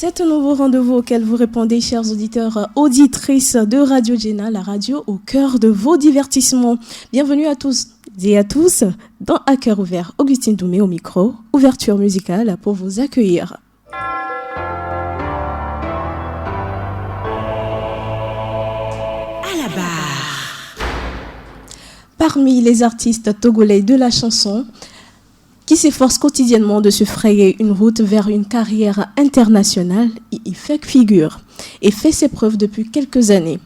C'est un nouveau rendez-vous auquel vous répondez, chers auditeurs, auditrices de Radio Jena, la radio au cœur de vos divertissements. Bienvenue à tous et à tous dans À cœur ouvert. Augustine Doumé au micro, ouverture musicale pour vous accueillir. À la barre. Parmi les artistes togolais de la chanson, qui s'efforce quotidiennement de se frayer une route vers une carrière internationale, il fait figure et fait ses preuves depuis quelques années.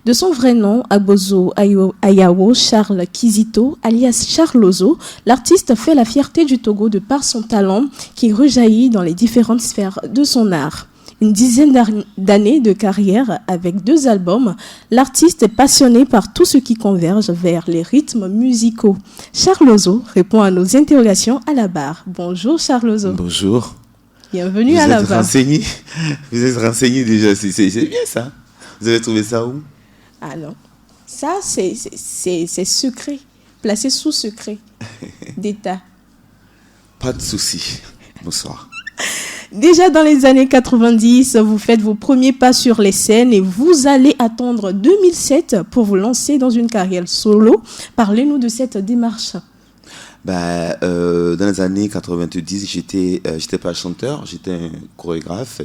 De son vrai nom, Agbozo Ayawo Charles Kizito, alias Charlozo, l'artiste fait la fierté du Togo de par son talent qui rejaillit dans les différentes sphères de son art. Une dizaine d'années de carrière avec 2 albums, l'artiste est passionné par tout ce qui converge vers les rythmes musicaux. Charlozo répond à nos interrogations à la barre. Bonjour Charlozo. Bonjour. Bienvenue à la barre. Vous êtes renseigné déjà, c'est bien ça. Vous avez trouvé ça où? Ah non, ça c'est secret, placé sous secret d'État. Pas de souci. Bonsoir. Déjà dans les années 90, vous faites vos premiers pas sur les scènes et vous allez attendre 2007 pour vous lancer dans une carrière solo. Parlez-nous de cette démarche. Dans les années 90, j'étais pas chanteur, j'étais un chorégraphe.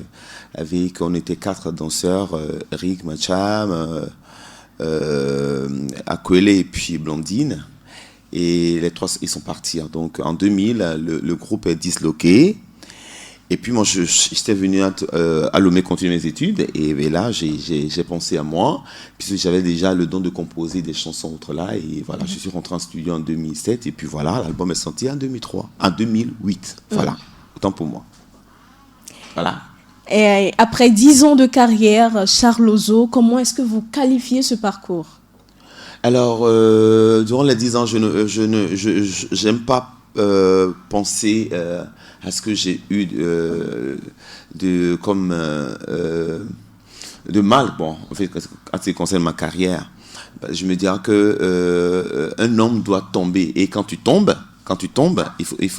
On était 4 danseurs, Rick, Macham, Akwele et puis Blondine. Et les 3, ils sont partis. Donc en 2000, le groupe est disloqué. Et puis moi, j'étais venu à Lomé continuer mes études. Et là, j'ai pensé à moi, puisque j'avais déjà le don de composer des chansons autres là. Et voilà, je suis rentré en studio en 2007. Et puis voilà, l'album est sorti en 2003, en 2008. Voilà, autant pour moi. Voilà. Et après 10 ans de carrière, Charlozo, comment est-ce que vous qualifiez ce parcours? Alors, durant les 10 ans, j'aime pas penser à ce que j'ai eu de mal, bon, en fait, en ce qui concerne ma carrière. Je me dis que un homme doit tomber, et quand tu tombes,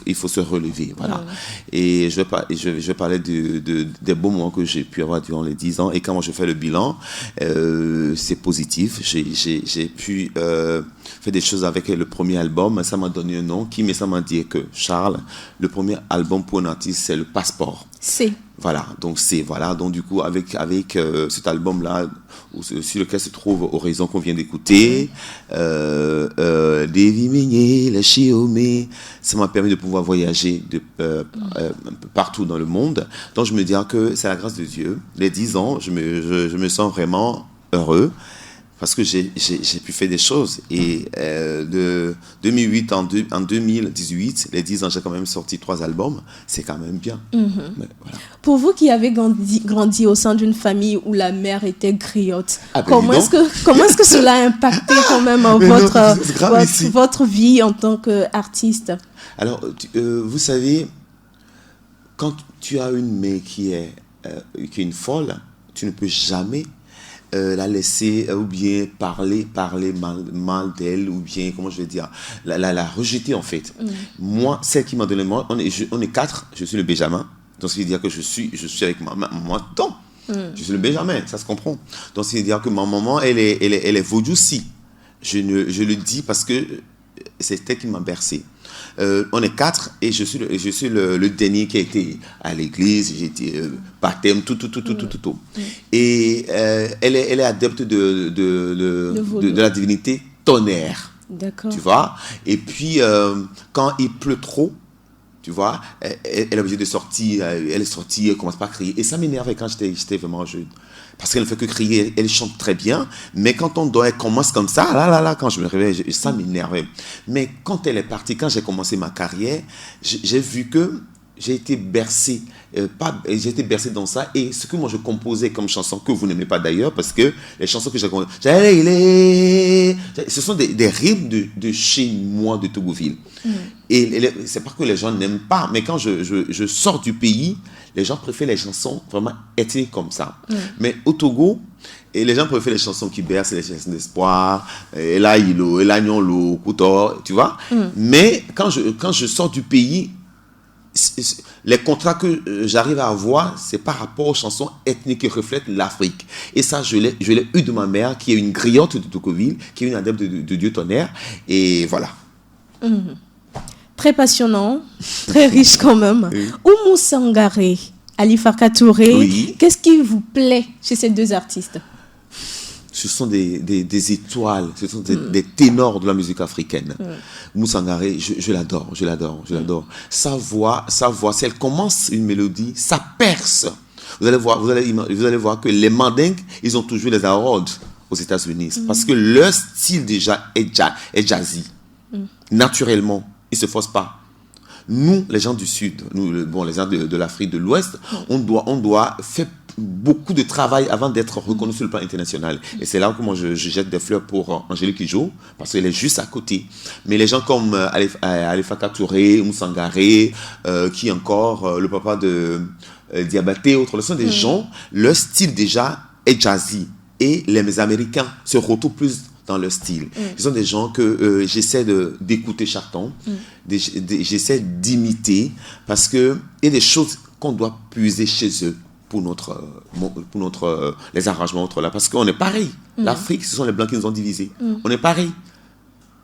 il faut se relever, voilà. Et je vais parler des beaux moments que j'ai pu avoir durant les 10 ans. Et quand moi je fais le bilan, c'est positif. J'ai pu faire des choses avec le premier album. Ça m'a donné un nom ça m'a dit que Charles, le premier album pour un artiste, c'est le passeport. Donc du coup avec cet album là sur lequel se trouve Horizon qu'on vient d'écouter, Devi Meigné, la Chiomé, ça m'a permis de pouvoir voyager partout dans le monde. Donc je me dis que c'est la grâce de Dieu. Les 10 ans, je me sens vraiment heureux parce que j'ai pu faire des choses. Et de 2008 en 2018, les 10 ans, j'ai quand même sorti 3 albums. C'est quand même bien. Mais voilà. Pour vous qui avez grandi au sein d'une famille où la mère était griotte, comment est-ce que cela a impacté quand même votre vie en tant qu'artiste? Alors, vous savez, quand tu as une mère qui est une folle, tu ne peux jamais la laisser ou bien parler mal d'elle, ou bien, comment je vais dire, la rejeter en fait. Moi, celle qui m'a donné, on est 4, je suis le Benjamin, donc ça veut dire que je suis avec ma maman dedans. Je suis le Benjamin, ça se comprend. Donc ça veut dire que ma maman, elle est vaudou-ci. Je le dis parce que c'est elle qui m'a bercé. On est 4 et je suis le dernier qui a été à l'église, j'ai été baptême, tout. Et elle est adepte de la divinité tonnerre. D'accord. Tu vois? Et puis, quand il pleut trop, tu vois, elle est obligée de sortir, elle commence pas à crier. Et ça m'énervait quand j'étais vraiment jeune. Parce qu'elle ne fait que crier, elle chante très bien, mais quand on dort, elle commence comme ça, là, quand je me réveille, ça m'énervait. Mais quand elle est partie, quand j'ai commencé ma carrière, j'ai vu que j'ai été bercé, dans ça, et ce que moi je composais comme chanson, que vous n'aimez pas d'ailleurs, parce que les chansons que j'ai composées, ce sont des rythmes de chez moi, de Togoville. Et c'est pas que les gens n'aiment pas, mais quand je sors du pays, les gens préfèrent les chansons vraiment ethniques comme ça. Mais au Togo, et les gens préfèrent les chansons qui bercent, les chansons d'espoir, Ela Ilo, Ela Nyonlo, Koutor, tu vois. Mais quand je sors du pays, les contrats que j'arrive à avoir, c'est par rapport aux chansons ethniques qui reflètent l'Afrique. Et ça, je l'ai eu de ma mère, qui est une griotte de Tocqueville, qui est une adepte de Dieu tonnerre. Et voilà. Très passionnant, très riche quand même. Oui. Oumou Sangaré, Ali Farka Touré, Oui. qu'est-ce qui vous plaît chez ces deux artistes? Ce sont des étoiles, ce sont des ténors de la musique africaine. Moussa Sangaré, je l'adore. Sa voix, si elle commence une mélodie, ça perce. Vous allez voir que les Mandingues, ils ont toujours les awards aux États-Unis. Parce que leur style déjà est jazzy. Naturellement, ils ne se forcent pas. Nous, les gens du Sud, les gens de l'Afrique de l'Ouest, on doit faire beaucoup de travail avant d'être reconnu sur le plan international. Et c'est là que moi je jette des fleurs pour Angélique Kidjo, parce qu'elle est juste à côté. Mais les gens comme Ali Farka Touré, Moussa Sangaré, qui encore, le papa de Diabaté, autres, ce sont des gens, leur style déjà est jazzy. Et les Américains se retrouvent plus dans leur style. Ce sont des gens que j'essaie d'écouter chaque temps, j'essaie d'imiter, parce qu'il y a des choses qu'on doit puiser chez eux pour les arrangements entre là, parce qu'on est pareil. L'Afrique, ce sont les Blancs qui nous ont divisés. On est pareil.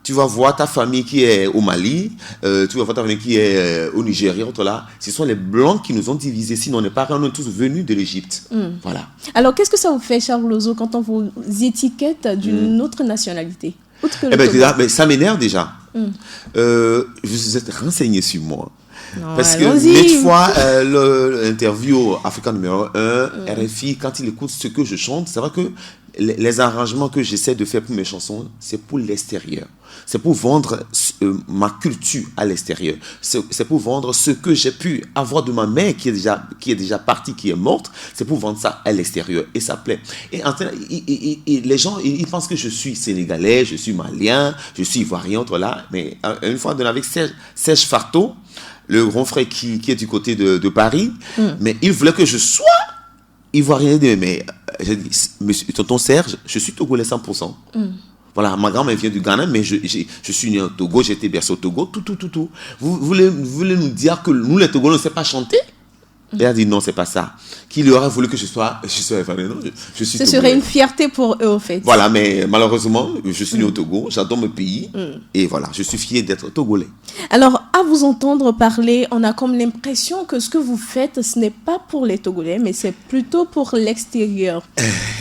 Tu vas voir ta famille qui est au Mali, tu vas voir ta famille qui est au Nigeria, autre là. Ce sont les Blancs qui nous ont divisés. Sinon, on est pareil, on est tous venus de l'Égypte. Voilà. Alors, qu'est-ce que ça vous fait, Charles Lozo, quand on vous étiquette d'une autre nationalité? Mais ça m'énerve déjà. Vous êtes renseigné sur moi. Non, parce que une fois, l'interview Africa numéro 1, RFI, quand il écoute ce que je chante, c'est vrai que les arrangements que j'essaie de faire pour mes chansons, c'est pour l'extérieur. C'est pour vendre ma culture à l'extérieur. C'est pour vendre ce que j'ai pu avoir de ma mère qui est déjà partie, qui est morte. C'est pour vendre ça à l'extérieur. Et ça plaît. Et les gens, ils pensent que je suis sénégalais, je suis malien, je suis ivoirien, autre là. Mais une fois, avec Serge Farto, le grand frère qui est du côté de Paris, mais il voulait que je sois ivoirien. Mais j'ai dit, monsieur, tonton Serge, je suis togolais 100%. Voilà, ma grand-mère vient du Ghana, mais je suis né au Togo, j'ai été bercé au Togo, tout. Vous voulez nous dire que nous, les Togolais, on ne sait pas chanter? Elle a dit non, c'est pas ça. Qu'il aurait voulu que je sois ivoirien. Non, je suis Ce togolais. serait une fierté pour eux, en fait. Voilà, mais malheureusement, je suis né au Togo, j'adore mon pays, et voilà, je suis fier d'être togolais. Alors, à vous entendre parler, on a comme l'impression que ce que vous faites, ce n'est pas pour les Togolais, mais c'est plutôt pour l'extérieur.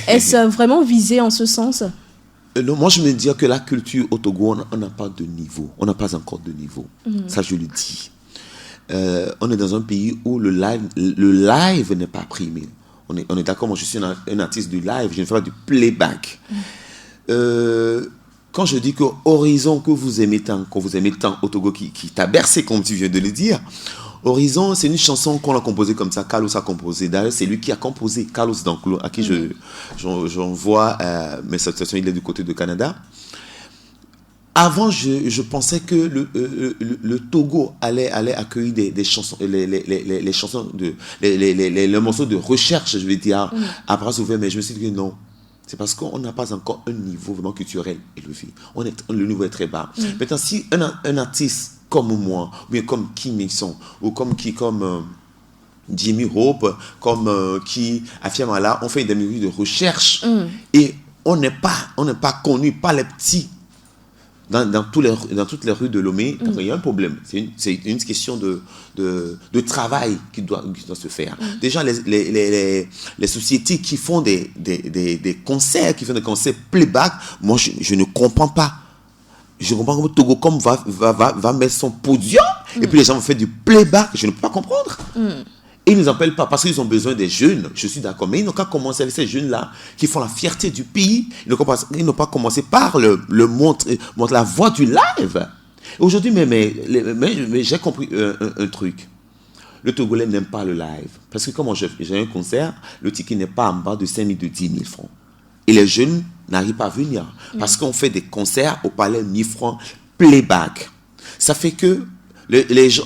Est-ce vraiment visé en ce sens? Non, moi je me dis que la culture au Togo, on n'a pas de niveau, on n'a pas encore de niveau. Ça, je le dis. On est dans un pays où le live n'est pas primé. On est d'accord, moi je suis un artiste du live, je ne fais pas du playback. Quand je dis que Horizon, que vous aimez tant au Togo, qui t'a bercé, comme tu viens de le dire, Horizon, c'est une chanson qu'on a composée comme ça, Carlos a composé. D'ailleurs, c'est lui qui a composé, Carlos Danclo, à qui j'envoie mes salutations, il est du côté du Canada. Avant, je pensais que le Togo allait accueillir des chansons, les chansons les morceaux de recherche, je vais dire, à bras ouverts, mais je me suis dit que non. C'est parce qu'on n'a pas encore un niveau vraiment culturel élevé. Le niveau est très bas. Maintenant, si un artiste comme moi, ou bien comme Kim Mixon, ou comme Jimmy Hope, comme qui affirme là, on fait des musiques de recherche, et on n'est pas connu par les petits. Dans toutes les rues de Lomé, il y a un problème. C'est une question de travail qui doit se faire. Déjà, les sociétés qui font des concerts, playback, moi, je ne comprends pas. Je comprends que Togo comme va mettre son podium, et puis les gens vont faire du playback. Je ne peux pas comprendre. Et ils ne nous appellent pas parce qu'ils ont besoin des jeunes, je suis d'accord, mais ils n'ont qu'à commencer avec ces jeunes-là qui font la fierté du pays. Ils n'ont pas commencé par le montrer la voix du live. Aujourd'hui, mais j'ai compris un truc. Le Togolais n'aime pas le live. Parce que quand j'ai un concert, le ticket n'est pas en bas de 5 000, de 10 000 francs. Et les jeunes n'arrivent pas à venir. Parce qu'on fait des concerts au Palais 1 000 francs playback. Ça fait que les gens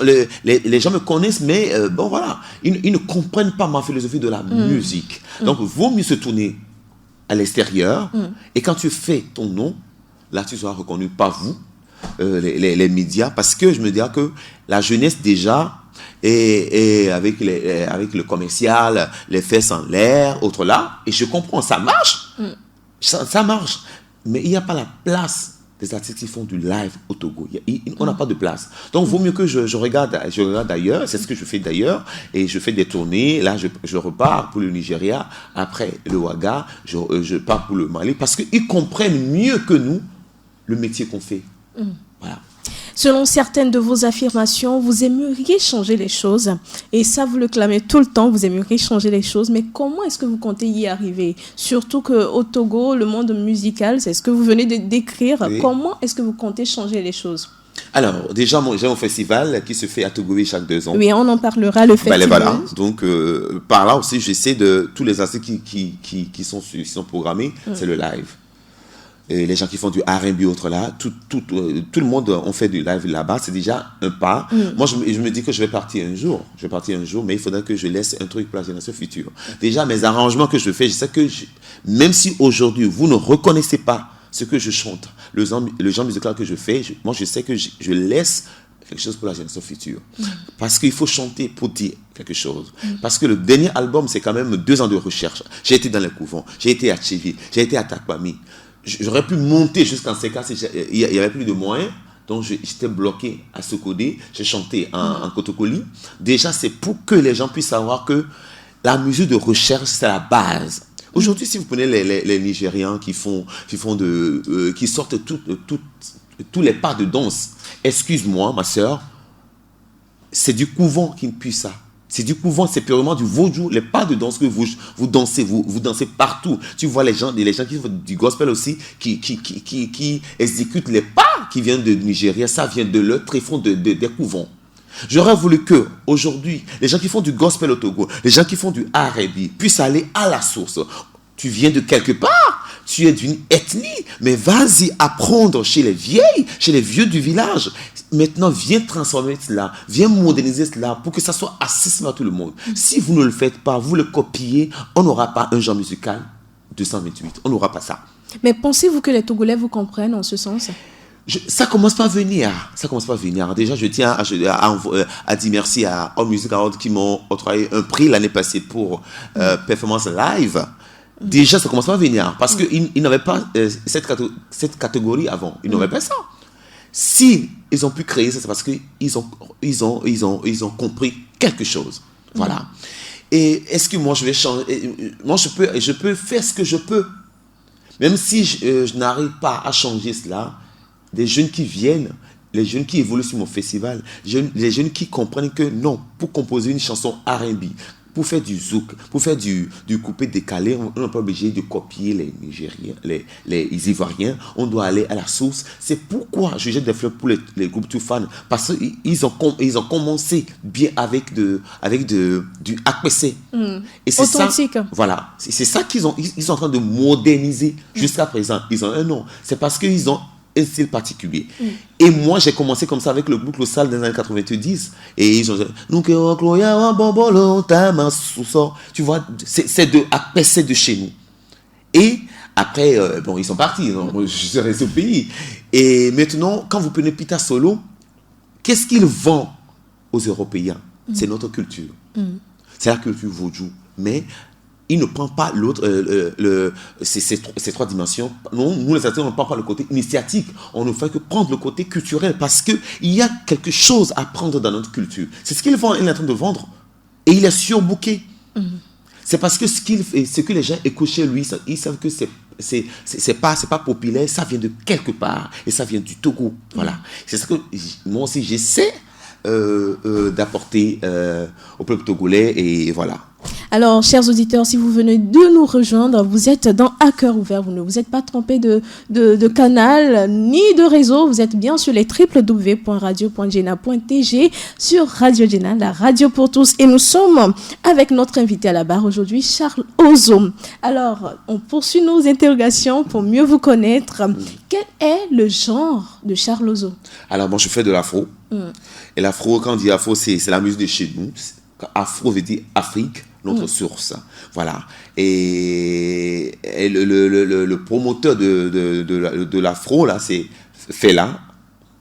me connaissent, mais bon voilà, ils ne comprennent pas ma philosophie de la musique. Donc, il vaut mieux se tourner à l'extérieur. Et quand tu fais ton nom, là, tu seras reconnu par vous, les médias, parce que je me dis que la jeunesse déjà et avec le commercial, les fesses en l'air, autre là, et je comprends, ça marche, ça marche, mais il n'y a pas la place des artistes qui font du live au Togo. On n'a pas de place. Donc, il vaut mieux que je regarde ailleurs. C'est ce que je fais d'ailleurs. Et je fais des tournées. Là, je repars pour le Nigeria. Après le Ouaga, je pars pour le Mali. Parce qu'ils comprennent mieux que nous le métier qu'on fait. Voilà. Selon certaines de vos affirmations, vous aimeriez changer les choses. Et ça, vous le clamez tout le temps, vous aimeriez changer les choses. Mais comment est-ce que vous comptez y arriver? Surtout qu'au Togo, le monde musical, c'est ce que vous venez de décrire. Oui. Comment est-ce que vous comptez changer les choses? Alors, déjà, j'ai un festival qui se fait à Togoé chaque 2 ans. Oui, on en parlera, le festival. Voilà. Donc, par là aussi, j'essaie de... Tous les artistes qui sont programmés, c'est le live. Et les gens qui font du R&B autre là, tout le monde on fait du live là-bas, c'est déjà un pas. Moi, je me dis que je vais partir un jour, mais il faudrait que je laisse un truc pour la génération future. Déjà, mes arrangements que je fais, je sais que même si aujourd'hui vous ne reconnaissez pas ce que je chante, le genre musical que je fais, moi je sais que je laisse quelque chose pour la génération future. Parce qu'il faut chanter pour dire quelque chose. Parce que le dernier album, c'est quand même 2 ans de recherche. J'ai été dans les couvents, j'ai été à Tchévi, j'ai été à Takwami. J'aurais pu monter jusqu'en CK si il n'y avait plus de moyens. Donc, j'étais bloqué à Sokodé. J'ai chanté en Kotokoli. Déjà, c'est pour que les gens puissent savoir que la musique de recherche, c'est la base. Aujourd'hui, si vous prenez les Nigérians qui sortent tous les pas de danse, excuse-moi, ma soeur, c'est du couvent qui puise ça. C'est du couvent, c'est purement du vaudou, les pas de danse que vous dansez, vous dansez partout. Tu vois les gens qui font du gospel aussi, qui exécutent les pas qui viennent de Nigeria, ça vient de leur tréfonds des couvents. J'aurais voulu que, aujourd'hui, les gens qui font du gospel au Togo, les gens qui font du R&B, puissent aller à la source. Tu viens de quelque part, tu es d'une ethnie, mais vas-y apprendre chez les vieilles, chez les vieux du village. Maintenant, viens transformer cela, viens moderniser cela pour que ça soit accessible à tout le monde. Si vous ne le faites pas, vous le copiez, on n'aura pas un genre musical 228. On n'aura pas ça. Mais pensez-vous que les Togolais vous comprennent en ce sens? Ça commence pas à venir. Déjà, je tiens à dire merci à All Music Awards qui m'ont octroyé un prix l'année passée pour performance live. Déjà, ça commence pas à venir parce qu'ils n'avaient pas cette catégorie avant. Ils n'avaient pas ça. Si ils ont pu créer ça, c'est parce qu'ils ont compris quelque chose. Voilà. Et est-ce que moi, je vais changer? Moi, je peux faire ce que je peux. Même si je n'arrive pas à changer cela, des jeunes qui viennent, les jeunes qui évoluent sur mon festival, les jeunes qui comprennent que non, pour composer une chanson R&B, pour faire du zouk, pour faire du coupé décalé, on n'est pas obligé de copier les Nigériens, les Ivoiriens. On doit aller à la source. C'est pourquoi je jette des fleurs pour les groupes tout fans. Parce qu'ils ont commencé bien avec du APC. Et c'est authentique. Ça, voilà. C'est ça ils sont en train de moderniser jusqu'à présent. Ils ont un nom. C'est parce qu'ils ont un style particulier. Et moi, j'ai commencé comme ça avec le groupe Lossal dans les années 90. Et ils ont dit, tu vois, c'est de APC de chez nous. Et après, ils sont partis. Je suis resté au pays. Et maintenant, quand vous prenez Peter Solo, qu'est-ce qu'il vend aux Européens? C'est notre culture. C'est la culture vaudou. Mais il ne prend pas ces 3 dimensions. Nous, les artistes, on ne prend pas le côté initiatique. On ne fait que prendre le côté culturel parce qu'il y a quelque chose à prendre dans notre culture. C'est ce qu'il est en train de vendre. Et il est surbooké. C'est parce que ce que les gens écoutent chez lui, ils savent que c'est pas populaire, ça vient de quelque part. Et ça vient du Togo. Voilà. C'est ce que moi aussi, j'essaie d'apporter au peuple togolais. Et voilà. Alors, chers auditeurs, si vous venez de nous rejoindre, vous êtes dans À Cœur Ouvert. Vous ne vous êtes pas trompé de canal ni de réseau. Vous êtes bien sur les www.radio.jena.tg sur Radio Jena, la radio pour tous. Et nous sommes avec notre invité à la barre aujourd'hui, Charles Ozo. Alors, on poursuit nos interrogations pour mieux vous connaître. Quel est le genre de Charles Ozo? Alors, moi, je fais de l'afro. Et l'afro, quand on dit afro, c'est la musique de chez nous. Afro veut dire Afrique, notre source. Voilà. Et le promoteur de l'afro, là, c'est Fela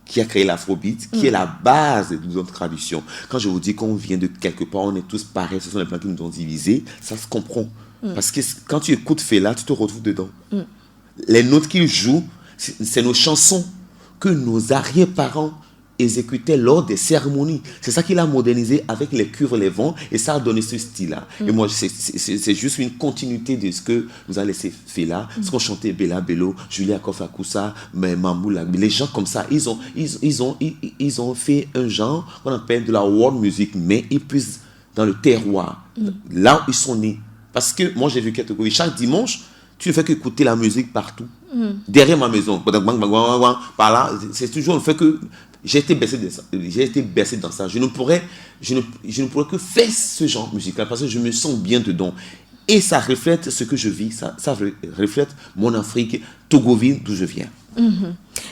qui a créé l'afrobeat, qui est la base de notre tradition. Quand je vous dis qu'on vient de quelque part, on est tous pareils, ce sont les blancs qui nous ont divisés, ça se comprend. Parce que quand tu écoutes Fela, tu te retrouves dedans. Les notes qu'il joue, c'est nos chansons que nos arrière-parents exécutait lors des cérémonies. C'est ça qu'il a modernisé avec les cuivres, les vents, et ça a donné ce style-là. Et moi, c'est juste une continuité de ce que nous a laissé Fela, ce qu'on chantait Bella Bello, Julia Kofakusa, Mamboula, les gens comme ça, ils ont fait un genre qu'on appelle de la world music, mais ils puissent dans le terroir, là où ils sont nés. Parce que moi, j'ai vu catégorie, chaque dimanche, tu ne fais qu'écouter la musique partout. Derrière ma maison, par là, c'est toujours le fait que j'ai été bercé dans ça. Je ne pourrais que faire ce genre musical parce que je me sens bien dedans. Et ça reflète ce que je vis, ça reflète mon Afrique, Togoville, d'où je viens.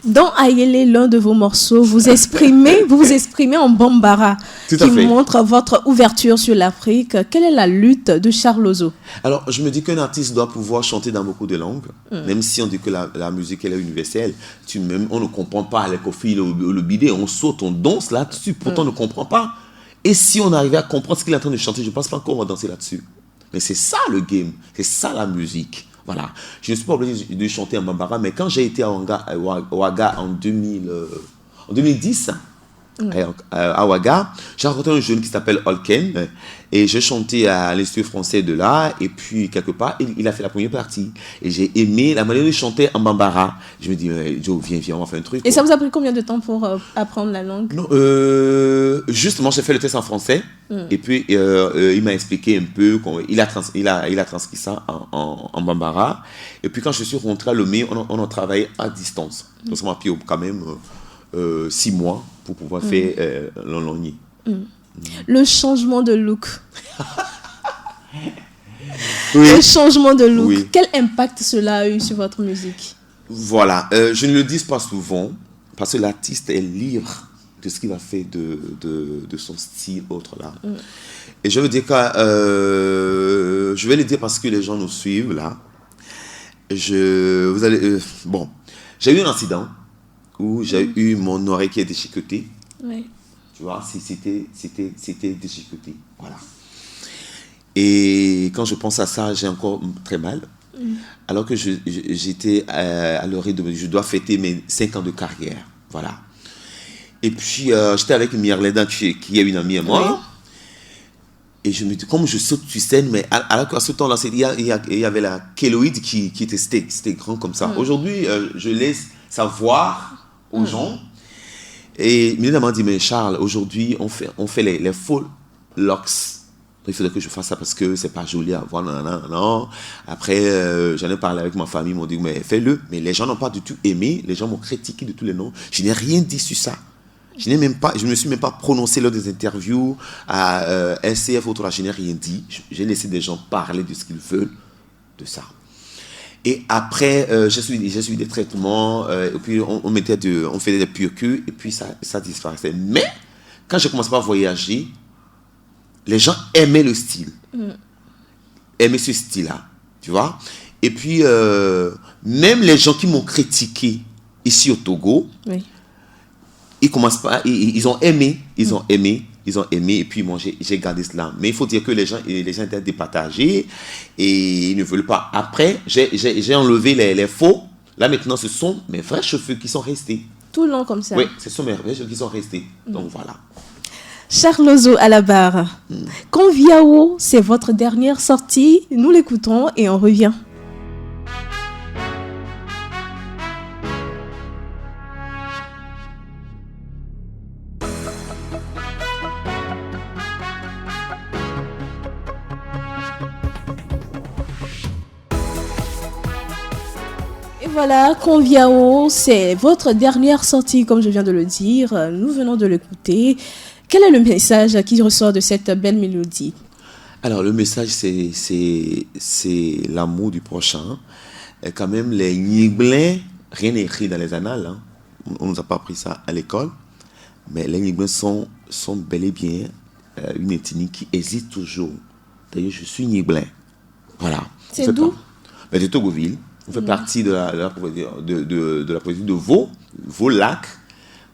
Dans Ayele, l'un de vos morceaux, vous vous exprimez en Bambara, qui montre votre ouverture sur l'Afrique. Quelle est la lutte de Charles Ozo? Alors, je me dis qu'un artiste doit pouvoir chanter dans beaucoup de langues, même si on dit que la musique elle est universelle. On ne comprend pas les Kofi, le bidé, on saute, on danse là-dessus, pourtant on ne comprend pas. Et si on arrivait à comprendre ce qu'il est en train de chanter, je ne pense pas qu'on va danser là-dessus. Mais c'est ça le game, c'est ça la musique. Voilà. Je ne suis pas obligé de chanter en Bambara, mais quand j'ai été à Ouaga en 2010, à Ouaga, j'ai rencontré un jeune qui s'appelle Olken, et j'ai chanté à l'Institut français de là, et puis quelque part, il a fait la première partie. Et j'ai aimé la manière de chanter en Bambara. Je me dis, Joe, viens, on va faire un truc. Et ça vous a pris combien de temps pour apprendre la langue? Non, justement, j'ai fait le test en français, et puis il m'a expliqué un peu, il a transcrit ça en Bambara. Et puis quand je suis rentré à Lomé, on a travaillé à distance. Donc ça m'a pris quand même 6 mois pour pouvoir faire l'enlogné. Le changement de look. Le changement de look. Oui. Quel impact cela a eu sur votre musique? Voilà. Je ne le dis pas souvent parce que l'artiste est libre de ce qu'il a fait de son style autre là. Et je veux dire que je vais le dire parce que les gens nous suivent là. J'ai eu un incident où j'ai eu mon oreille qui est déchiquetée. Oui. Tu vois, c'était déchiqueté. Voilà. Et quand je pense à ça, j'ai encore très mal. Alors que j'étais à l'orée de... Je dois fêter mes 5 ans de carrière. Voilà. Et puis, j'étais avec Myrleda, qui est une amie à moi. Oui. Et je me dis, comme je saute sur scène, mais alors qu'à ce temps-là, il y avait la kéloïde qui était grand comme ça. Aujourd'hui, je laisse savoir aux gens. Et Mylène m'a dit, mais Charles, aujourd'hui, on fait les faux locks. Il faudrait que je fasse ça parce que c'est pas joli à voir. Non. Après, j'en ai parlé avec ma famille, ils m'ont dit, mais fais-le. Mais les gens n'ont pas du tout aimé. Les gens m'ont critiqué de tous les noms. Je n'ai rien dit sur ça. Je ne me suis même pas prononcé lors des interviews à SCF, autre là. Je n'ai rien dit. J'ai laissé des gens parler de ce qu'ils veulent de ça. Et après, j'ai suivi des traitements, et puis on faisait des purcures, et puis ça disparaissait. Mais, quand j'ai commencé à voyager, les gens aimaient le style. Aimaient ce style-là, tu vois. Et puis, même les gens qui m'ont critiqué ici au Togo, oui. Ils ont aimé, et puis moi j'ai gardé cela. Mais il faut dire que les gens étaient départagés et ils ne veulent pas. Après, j'ai enlevé les faux. Là maintenant, ce sont mes vrais cheveux qui sont restés. Tout long comme ça. Oui, ce sont mes vrais cheveux qui sont restés. Donc voilà. Charles Ozo à la barre. Conviao, c'est votre dernière sortie. Nous l'écoutons et on revient. Voilà, Conviao, c'est votre dernière sortie, comme je viens de le dire. Nous venons de l'écouter. Quel est le message qui ressort de cette belle mélodie? Alors, le message, c'est l'amour du prochain. Et quand même, les Nyiblins, rien n'est écrit dans les annales. Hein. On ne nous a pas appris ça à l'école. Mais les Nyiblins sont bel et bien une ethnie qui existe toujours. D'ailleurs, je suis Nyiblin. Voilà. C'est d'où? De Togoville. On fait partie de la province de Vaud-Lac,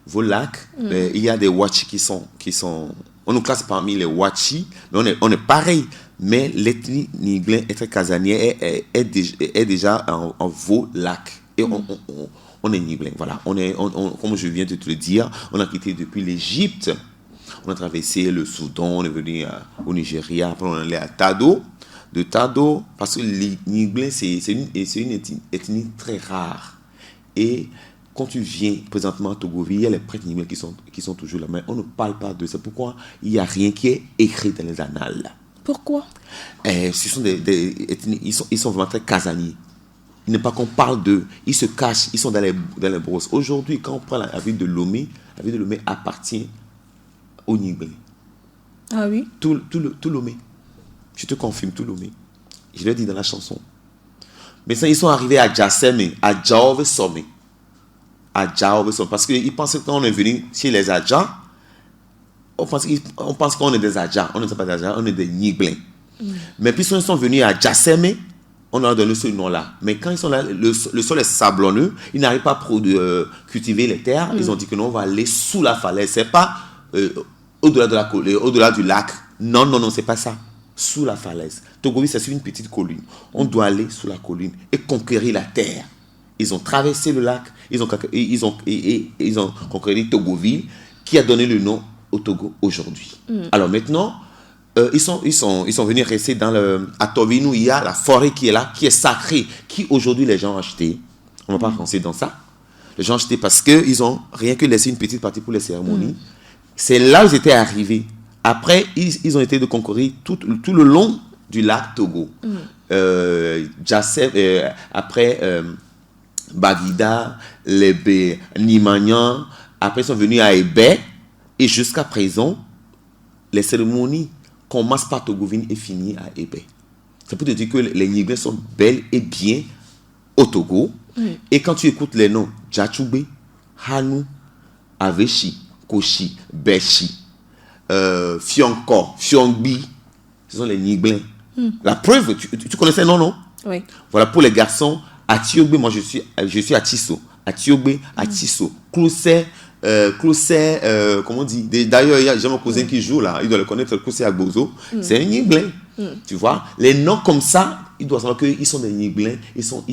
vos lacs. Il y a des Wachi qui sont... On nous classe parmi les Wachi, mais on est pareil. Mais l'ethnie Nigblin, être casanière, est déjà en vos lacs. Et on est Nigblin, voilà. Comme je viens de te le dire, on a quitté depuis l'Égypte. On a traversé le Soudan, on est venu au Nigeria, après on est allé à Tado. De Tado, parce que les Nigblin, c'est une ethnie très rare. Et quand tu viens présentement à Togoville, il y a les prêtres Nigblin qui sont toujours là. Mais on ne parle pas de ça. Pourquoi? Il n'y a rien qui est écrit dans les annales. Pourquoi? Ce sont des ethnies, ils sont vraiment très casaniers. Il n'est pas qu'on parle d'eux. Ils se cachent, ils sont dans les brosses. Aujourd'hui, quand on prend la ville de Lomé appartient aux Nigblin. Ah oui? Tout Lomé. Je te confirme, tout Lomé. Je l'ai dit dans la chanson. Mais ça, ils sont arrivés à Djasseme, à Djaove Somme. Parce qu'ils pensent que quand on est venu chez les Adja, on pense qu'on est des Adja. On n'est pas des Adja, on est des Nigblin. Mais puis ils sont venus à Djasseme, on leur a donné ce nom-là. Mais quand ils sont là, le sol est sablonneux, ils n'arrivent pas à cultiver les terres. Ils ont dit que non, on va aller sous la falaise. C'est pas au-delà de la colline, au-delà du lac. Non, c'est pas ça. Sous la falaise. Togoville, c'est sur une petite colline. On doit aller sous la colline et conquérir la terre. Ils ont traversé le lac, ils ont conquéri Togoville, qui a donné le nom au Togo aujourd'hui. Alors maintenant, ils sont venus rester à Tovinou. Il y a la forêt qui est là, qui est sacrée, qui aujourd'hui les gens ont acheté. On ne va pas penser dans ça. Les gens ont acheté parce qu'ils ont rien que laissé une petite partie pour les cérémonies. C'est là où ils étaient arrivés. Après, ils ont été de conquérir tout le long du lac Togo. Après Bagida, Lébé, Nimagnan. Après, ils sont venus à Ebé. Et jusqu'à présent, les cérémonies commencent par Togoville et finissent à Ebé. C'est pour te dire que les Nigblin sont belles et bien au Togo. Et quand tu écoutes les noms, Djachoubé, Hanou, Avechi, Kochi, Bechi, Fionko, Fiongbi, ce sont les Nigblin. La preuve, tu connaissais non? Oui. Voilà, pour les garçons, à Tiogbe, moi je suis à Tisso. À Tiogbe, à Tisso. Clousset, comment on dit? D'ailleurs, j'ai mon cousin qui joue là, il doit le connaître, Clousset Agbozo. C'est un Nigblin. Tu vois, les noms comme ça, il doit savoir qu'ils sont des Nigblin, ils sont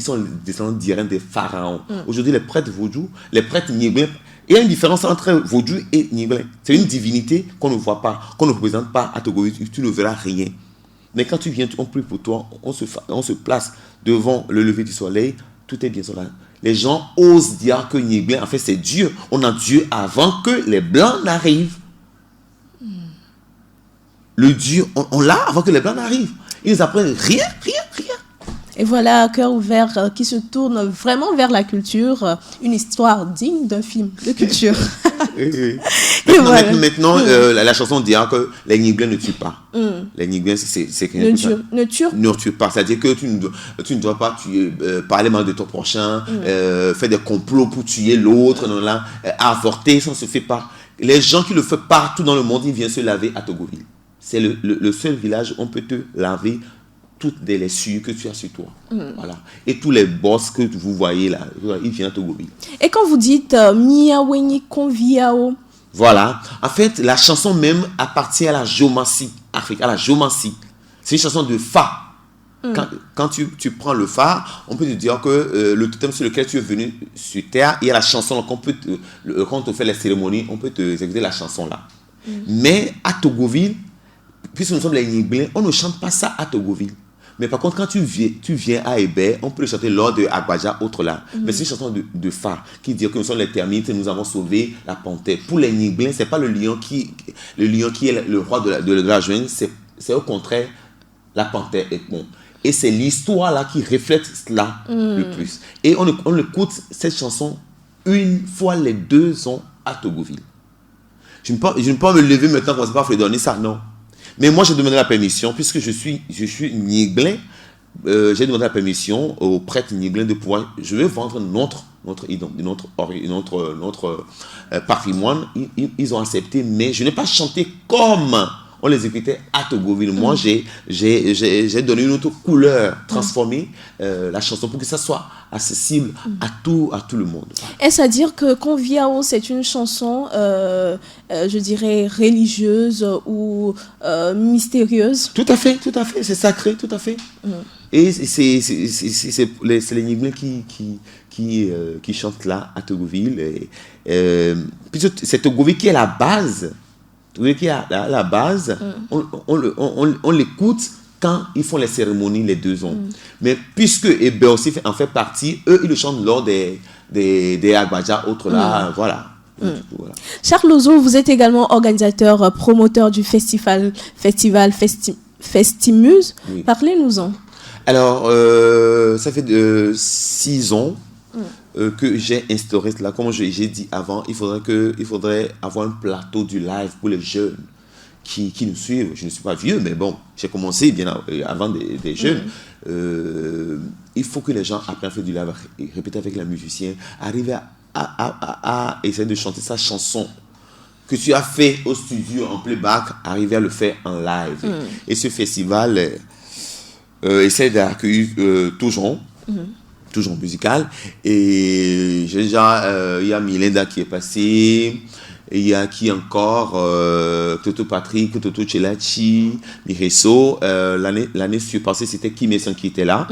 descendants directs des pharaons. Aujourd'hui, les prêtres vaudous, les prêtres Nigblin, il y a une différence entre vaudou et Nigblin. C'est une divinité qu'on ne voit pas, qu'on ne représente pas à Togoville, tu ne verras rien. Mais quand tu viens, on prie pour toi, on se place devant le lever du soleil, tout est bien sur là. Les gens osent dire que Nigblin, en fait, c'est Dieu. On a Dieu avant que les Blancs n'arrivent. Le Dieu, on l'a avant que les Blancs n'arrivent. Ils nous apprennent rien. Et voilà, Cœur ouvert qui se tourne vraiment vers la culture, une histoire digne d'un film de culture. Oui. Maintenant, Maintenant, la chanson dira que les Nigblin ne tuent pas. Les Nigblin, c'est ne tuent pas. C'est-à-dire que tu ne dois pas tuer, parler mal de ton prochain, faire des complots pour tuer l'autre, avorter, ça ne se fait pas. Les gens qui le font partout dans le monde, ils viennent se laver à Togoville. C'est le seul village où on peut te laver toutes les blessures que tu as sur toi. Voilà. Et tous les boss que vous voyez là, ils viennent à Togoville. Et quand vous dites Miaweni Konviao, voilà. En fait, la chanson même appartient à la géomancie africaine, à la géomancie. C'est une chanson de Fa. Quand tu prends le Fa, on peut te dire que le totem sur lequel tu es venu sur terre, il y a la chanson qu'on peut quand on fait les cérémonies, on peut te exécuter la chanson là. Mais à Togoville, puisque nous sommes les Nigblin, on ne chante pas ça à Togoville. Mais par contre, quand tu viens à Ebé, on peut le chanter lors de Agbaja, autre là. Mais c'est une chanson de phare qui dit que nous sommes les termites, nous avons sauvé la panthère. Pour les Nigblin, c'est pas le lion qui est le roi de la jungle, c'est au contraire la panthère est bon. Et c'est l'histoire là qui reflète cela le plus. Et on écoute cette chanson une fois les 2 ans à Togoville. Je ne peux pas me lever maintenant comme ça, pas fredonner ça, non. Mais moi, j'ai demandé la permission, puisque je suis Nigblin, j'ai demandé la permission aux prêtres Nigblin de pouvoir, je vais vendre notre patrimoine. Ils ont accepté, mais je n'ai pas chanté comme on les écoutait à Togoville. Moi, j'ai donné une autre couleur, transformé la chanson pour que ça soit accessible à tout le monde. Est-ce à dire que Conviao, c'est une chanson, je dirais, religieuse ou mystérieuse? Tout à fait, c'est sacré, tout à fait. Et c'est les Nigériens qui chantent là à Togoville. C'est Togoville qui est la base. Togoville qui est la base. On l'écoute quand ils font les cérémonies les 2 ans. Mais puisque Hébert aussi en fait partie, eux, ils le chantent lors des Agbaja, autres là, voilà. Voilà. Charles Ozo, vous êtes également organisateur, promoteur du festival Festimuse. Oui. Parlez-nous-en. Alors, ça fait 6 ans que j'ai instauré cela. Comme j'ai dit avant, il faudrait avoir un plateau du live pour les jeunes qui nous suivent. Je ne suis pas vieux, mais bon, j'ai commencé bien avant des jeunes. Il faut que les gens apprennent à faire du live, répéter avec les musiciens, arriver à essayer de chanter sa chanson que tu as fait au studio en playback, arriver à le faire en live. Et ce festival essaie d'accueillir tout genre musical. Et j'ai déjà, il y a Milinda qui est passée, il y a qui encore, Toto Patrick, Toto Chelachi, Mireso. L'année passée, c'était Kim Essan qui était là.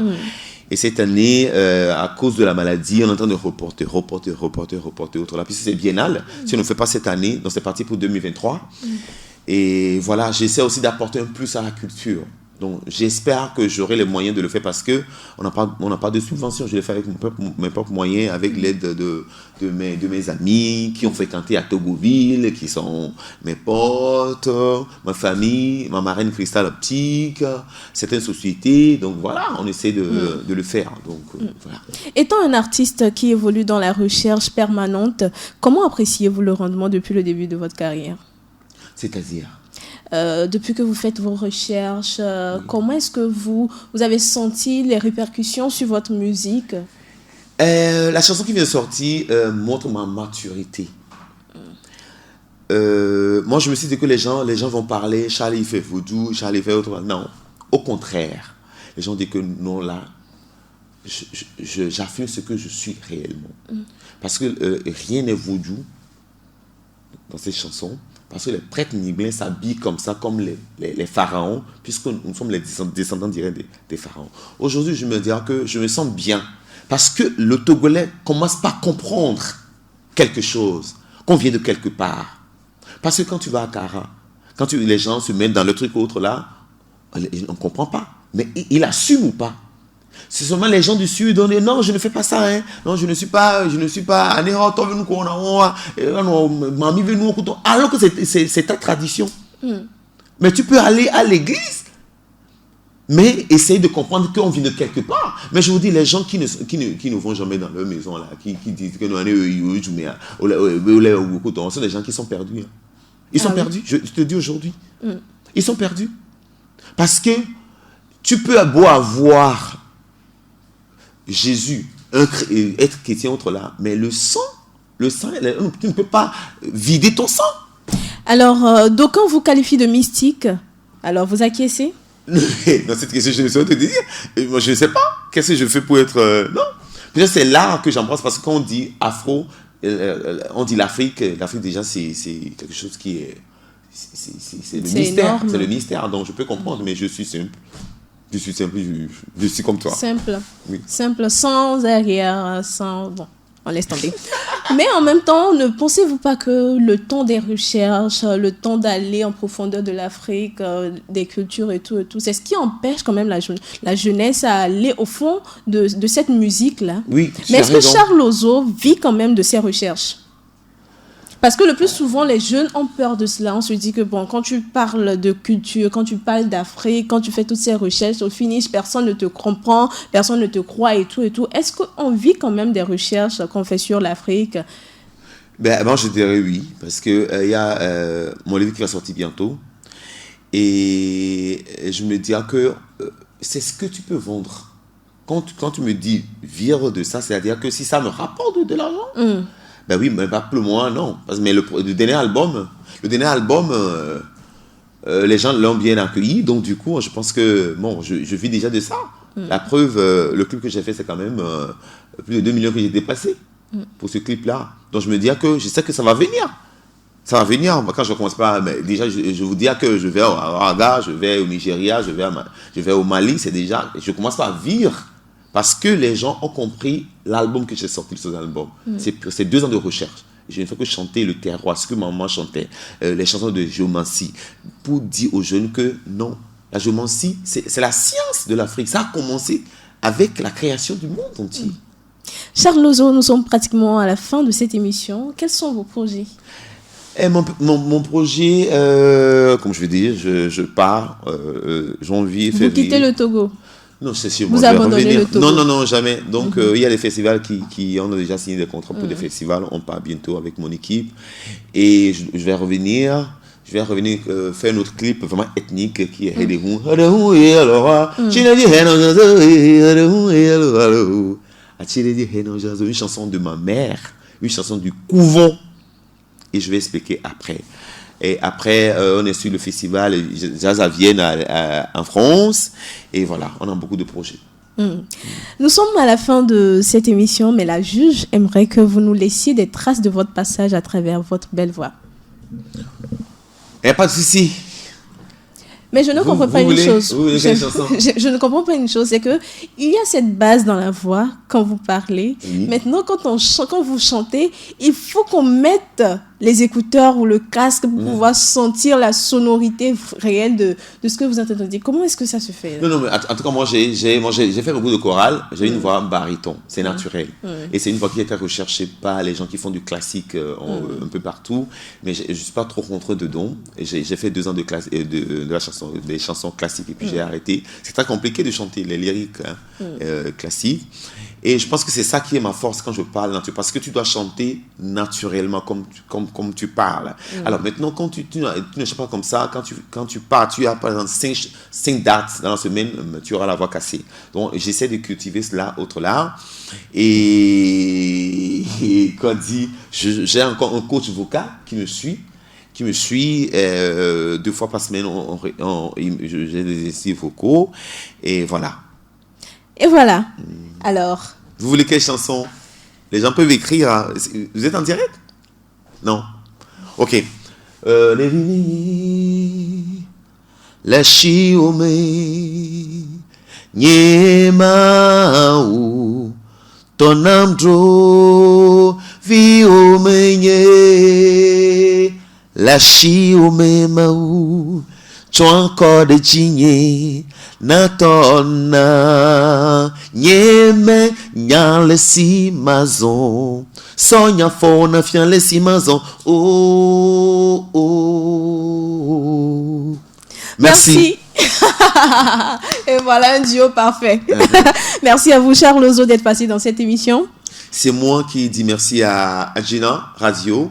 Et cette année, à cause de la maladie, on est en train de reporter autre là. Puis c'est biennal. Si on ne fait pas cette année, donc c'est parti pour 2023. Et voilà, j'essaie aussi d'apporter un plus à la culture. Donc j'espère que j'aurai les moyens de le faire parce qu'on n'a pas de subvention. Je le fais avec mes propres moyens, avec l'aide de mes amis qui ont fréquenté à Togoville, qui sont mes potes, ma famille, ma marraine Cristal Optique, certaines sociétés. Donc voilà, on essaie de le faire. Donc, voilà. Étant un artiste qui évolue dans la recherche permanente, comment appréciez-vous le rendement depuis le début de votre carrière? C'est-à-dire depuis que vous faites vos recherches, comment est-ce que vous avez senti les répercussions sur votre musique? La chanson qui vient de sortir montre ma maturité. Moi, je me suis dit que les gens vont parler, Charlie il fait vaudou, Charlie fait autre. Non, au contraire. Les gens disent que non, là, j'affirme ce que je suis réellement. Parce que rien n'est vaudou dans ces chansons. Parce que les prêtres nigériens s'habillent comme ça, comme les pharaons, puisque nous sommes les descendants directs des pharaons. Aujourd'hui, je me dis que je me sens bien. Parce que le Togolais commence par comprendre quelque chose, qu'on vient de quelque part. Parce que quand tu vas à Kara, les gens se mettent dans le truc autre là, on ne comprend pas. Mais il assume ou pas? C'est seulement les gens du Sud qui disent non, je ne fais pas ça, hein. Non, je ne suis pas alors que c'est ta tradition. Mais tu peux aller à l'église, mais essayer de comprendre qu'on vient de quelque part. Mais je vous dis, les gens qui ne vont jamais dans leur maison là, qui disent que nous sont des gens qui sont perdus. Ils sont perdus, je te dis aujourd'hui. Ils sont perdus. Parce que tu peux beau avoir Jésus, être chrétien autre là, mais le sang, tu ne peux pas vider ton sang. Alors, d'aucuns vous qualifient de mystique. Alors, vous acquiescez? Dans cette question, je ne sais pas te dire. Moi, je ne sais pas. Qu'est-ce que je fais pour être... Non. Déjà, c'est l'art que j'embrasse parce que quand on dit afro, on dit l'Afrique. L'Afrique, déjà, c'est quelque chose qui est... C'est le mystère. Énorme. C'est le mystère. Donc, je peux comprendre, mais je suis simple. Je suis comme toi. Simple. Oui. Simple, sans arrière, sans... Bon, on laisse tomber. Mais en même temps, ne pensez-vous pas que le temps des recherches, le temps d'aller en profondeur de l'Afrique, des cultures et tout, c'est ce qui empêche quand même la jeunesse à aller au fond de cette musique-là? Oui, mais est-ce que Charles Ozo vit quand même de ses recherches? Parce que le plus souvent, les jeunes ont peur de cela. On se dit que bon, quand tu parles de culture, quand tu parles d'Afrique, quand tu fais toutes ces recherches, au finish, personne ne te comprend, personne ne te croit et tout et tout. Est-ce qu'on vit quand même des recherches qu'on fait sur l'Afrique? Moi, je dirais oui. Parce que y a mon livre qui va sortir bientôt. Et je me dis que c'est ce que tu peux vendre. Quand tu me dis vivre de ça, c'est-à-dire que si ça me rapporte de l'argent... Ben oui, mais pas plus moi, non. Mais le dernier album, les gens l'ont bien accueilli. Donc, du coup, je pense que, bon, je vis déjà de ça. La preuve, le clip que j'ai fait, c'est quand même plus de 2 millions que j'ai dépassé pour ce clip-là. Donc, je me dis que je sais que ça va venir. Ça va venir. Quand je commence pas, mais déjà, je vous dis que je vais au Raga, je vais au Nigeria, je vais au Mali. C'est déjà, je commence pas à vivre parce que les gens ont compris l'album que j'ai sorti, ce album. C'est 2 ans de recherche. J'ai une fois que chanter le terroir, ce que maman chantait, les chansons de géomancie, pour dire aux jeunes que non, la géomancie, c'est la science de l'Afrique. Ça a commencé avec la création du monde entier. Charles Lozo, nous sommes pratiquement à la fin de cette émission. Quels sont vos projets? Mon projet, comme je vais dire, je pars janvier, février. Vous quittez le Togo? Non, c'est sûr. Vous abandonnez le Togo? Non, jamais. Donc, il y a des festivals qui ont déjà signé des contrats pour des festivals. On part bientôt avec mon équipe. Et je vais revenir. Faire un autre clip vraiment ethnique qui est une chanson de ma mère, une chanson du couvent. Et je vais expliquer après. Et après, on est sur le festival Jazz à Vienne en France. Et voilà, on a beaucoup de projets. Nous sommes à la fin de cette émission, mais la juge aimerait que vous nous laissiez des traces de votre passage à travers votre belle voix. Il n'y a pas de souci. Mais je ne comprends pas une chose. Vous voulez quelle chanson? Je ne comprends pas une chose, c'est que il y a cette base dans la voix quand vous parlez. Oui. Maintenant, quand vous chantez, il faut qu'on mette les écouteurs ou le casque pour pouvoir sentir la sonorité réelle de ce que vous entendez. Comment est-ce que ça se fait? Non, mais en tout cas, moi, j'ai fait beaucoup de chorale. J'ai une voix baryton. C'est naturel. Et c'est une voix qui est très recherchée par les gens qui font du classique un peu partout. Mais je ne suis pas trop rentré dedans. Et j'ai fait 2 ans des chansons classiques. Et puis j'ai arrêté. C'est très compliqué de chanter les lyriques classiques. Et je pense que c'est ça qui est ma force quand je parle, parce que tu dois chanter naturellement comme tu parles. Alors maintenant, quand tu ne chantes pas comme ça, quand tu pars, tu as par exemple 5 dates dans la semaine, tu auras la voix cassée. Donc j'essaie de cultiver cela autre-là. Et quand dit, j'ai encore un coach vocal qui me suit 2 fois par semaine. J'ai des exercices vocaux. Et voilà. Et voilà. Alors. Vous voulez quelle chanson? Les gens peuvent écrire. Hein. Vous êtes en direct? Non. Ok. La chiome nyema ou tonamdro viome nye la chiome maou tu encore de chigné natona nyeme nyale si mazon sonya fona fian le si mazon oh. Merci. Et voilà un duo parfait. Merci à vous, Charles Lozo, d'être passé dans cette émission. C'est moi qui dis merci à Gina Radio.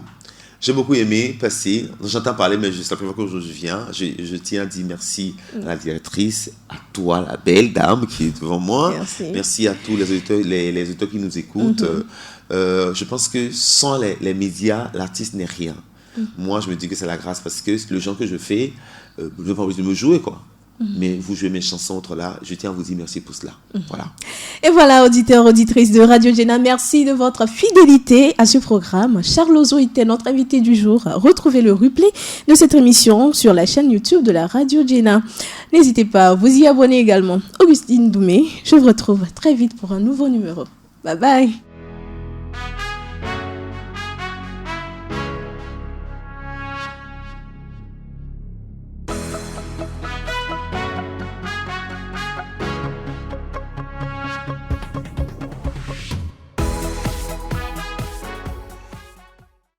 J'ai beaucoup aimé passer. J'entends parler, mais c'est la première fois que je viens. Je tiens à dire merci à la directrice, à toi, la belle dame qui est devant moi. Merci à tous les auditeurs qui nous écoutent. Je pense que sans les médias, l'artiste n'est rien. Moi, je me dis que c'est la grâce parce que le genre que je fais, je n'ai pas envie de me jouer, quoi. Mais vous jouez mes chansons autres là, je tiens à vous dire merci pour cela. Voilà. Et voilà, auditeurs, auditrices de Radio Jena, merci de votre fidélité à ce programme. Charles Lozo était notre invité du jour. Retrouvez le replay de cette émission sur la chaîne YouTube de la Radio Jena. N'hésitez pas à vous y abonner également. Augustine Doumé, je vous retrouve très vite pour un nouveau numéro. Bye bye.